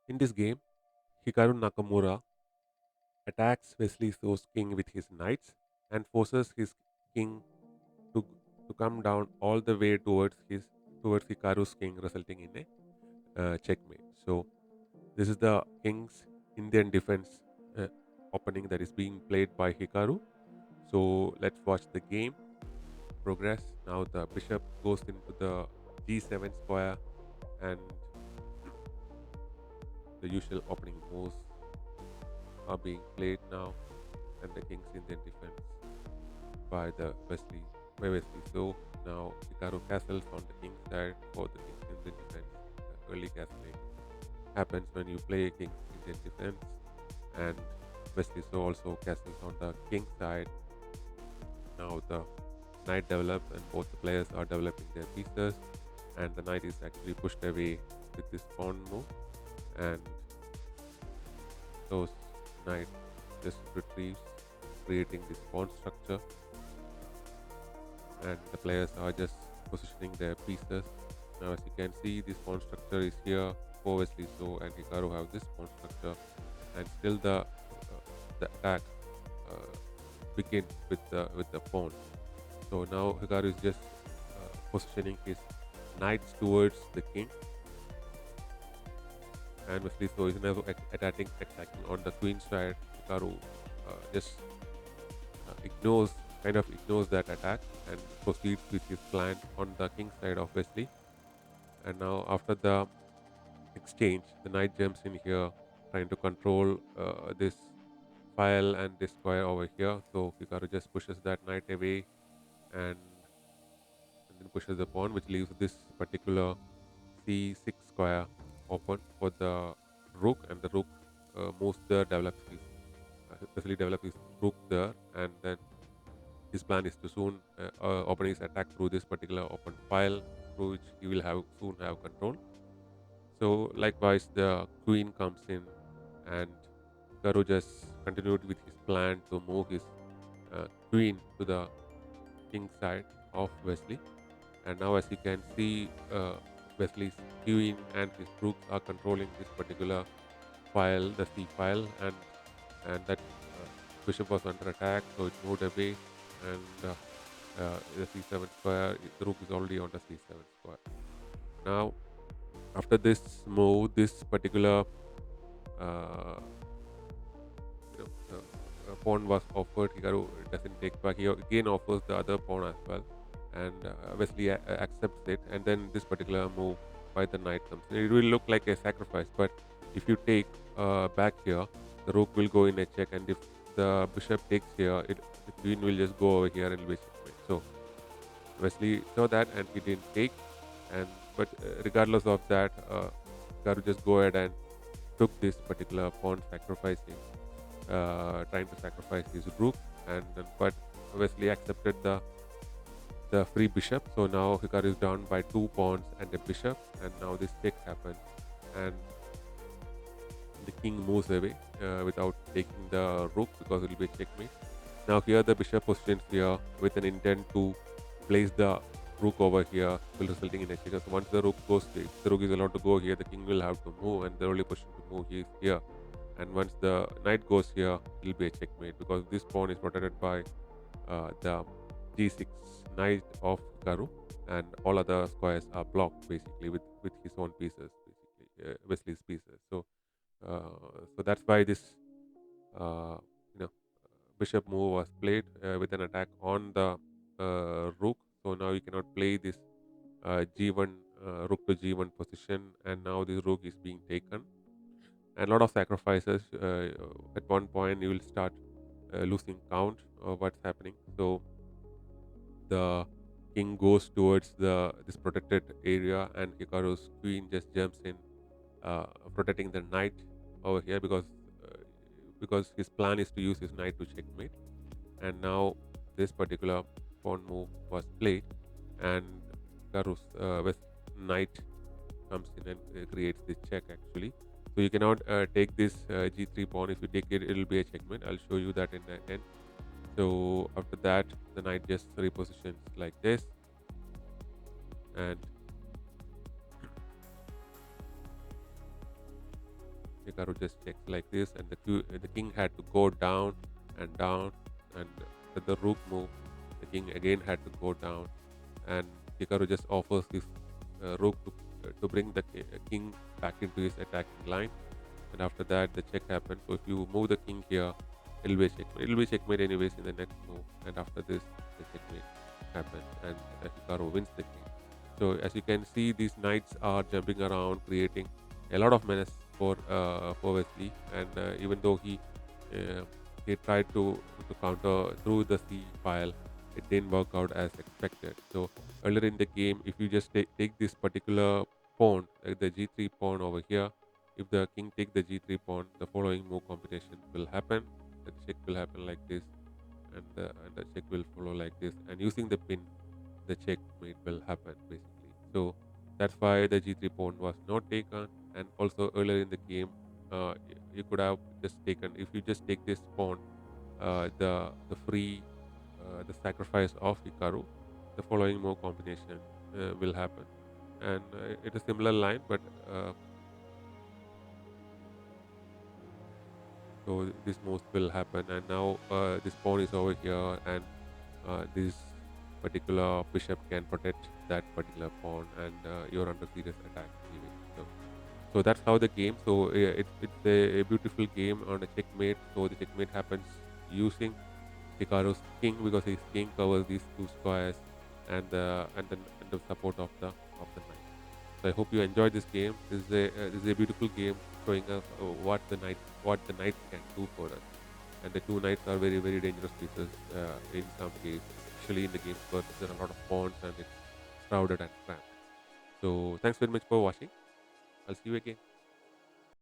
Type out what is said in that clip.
In this game, Hikaru Nakamura attacks Wesley So's king with his knights and forces his king to, to come down all the way towards Hikaru's king, resulting in a checkmate. So this is the king's Indian defense uh, opening that is being played by Hikaru. So let's watch the game progress. Now the bishop goes into the g7 square, and the usual opening moves are being played now, and the king's Indian defense by Wesley. So now Hikaru castles on the king's side for the king's Indian defense. Early castling happens when you play king's Indian defense, and Wesley so also castles on the king's side. Now the knight develops, and both the players are developing their pieces, and the knight is actually pushed away with this pawn move, and so knight just retrieves, creating this pawn structure, and the players are just positioning their pieces. Now, as you can see, this pawn structure is here for Wesley So and Hikaru have this pawn structure, and still the attack uh, begins with the pawn. So now Hikaru is just positioning his knights towards the king, and Wesley So is now attacking on the queen side. Hikaru just ignores kind of ignores that attack and proceeds with his plan on the king side of Wesley. And now after the exchange, the knight jumps in here, trying to control this file and this square over here. So Hikaru just pushes that knight away, and then pushes the pawn, which leaves this particular c6 square open for the rook, and the rook moves there, develops his especially develop his rook there, and then his plan is to soon open his attack through this particular open file, through which he will have soon have control. So likewise, the queen comes in, and Karu just continued with his plan to move his queen to the king side of Wesley. And now, as you can see, Wesley's queen and his rooks are controlling this particular file, the C file, and that bishop was under attack, so it moved away, and the c7 square, the rook is already on the c7 square. Now, after this move, this particular uh, pawn was offered. Hikaru doesn't take back. He again offers the other pawn as well, and Wesley accepts it. And then this particular move by the knight comes. It will look like a sacrifice, but if you take back here, the rook will go in a check, and if the bishop takes here, the queen will just go over here and will be checkmate. So Wesley saw that, and he didn't take. And but regardless of that, Hikaru just go ahead and took this particular pawn, sacrificing, trying to sacrifice his rook, and then, but Wesley accepted the free bishop. So now Hikaru is down by two pawns and a bishop, and now this check happens, and the king moves away without taking the rook because it will be a checkmate. Now here the bishop positions here with an intent to place the rook over here, will resulting in a check. So once the rook goes, if the rook is allowed to go here, the king will have to move, and the only position to move is here. And once the knight goes here, it will be a checkmate because this pawn is protected by the g6 knight of Hikaru, and all other squares are blocked basically with his own pieces, basically Wesley's pieces. So that's why this uh, you know bishop move was played with an attack on the rook. So now you cannot play this g1 rook to g1 position, and now this rook is being taken, and a lot of sacrifices. At one point, you will start losing count of what's happening. So the king goes towards the this protected area, and Hikaru's queen just jumps in, protecting the knight over here uh, because his plan is to use his knight to checkmate. And now this particular pawn move was played, and Hikaru's with knight comes in and creates this check actually. So you cannot take this g3 pawn. If you take it, it will be a checkmate. I'll show you that in the end. So after that, the knight just repositions like this, and Hikaru just checks like this, and the king had to go down and down, and the rook moved. The king again had to go down, and Hikaru just offers his rook to bring the king back into his attacking line. And after that, the check happens. So if you move the king here, it'll be a checkmate. It'll be checkmate anyways in the next move. And after this, the checkmate happens, and Hikaru wins the game. So as you can see, these knights are jumping around, creating a lot of menace for Wesley. And even though uh, he tried to counter through the C file, it didn't work out as expected. So earlier in the game, if you just take this particular pawn, like the G3 pawn over here, if the king take the G3 pawn, the following move combination will happen. The check will happen like this, and the check will follow like this. And using the pin, the checkmate will happen basically. So that's why the G3 pawn was not taken. And also earlier in the game, you could have just taken, if you just take this pawn, the free the sacrifice of Hikaru, the following move combination will happen. And it is similar line, but so this moves will happen. And now this pawn is over here, and this particular bishop can protect that particular pawn, and you're under serious attack anyway. So that's how the game. So it's a beautiful game on a checkmate. So the checkmate happens using Hikaru's king, because his king covers these two squares, and the support of the knight. So I hope you enjoyed this game. This is a beautiful game showing us what the knights can do for us. And the two knights are very dangerous pieces in some case, especially in the games where there are a lot of pawns and it's crowded and cramped. So thanks very much for watching. I'll see you again.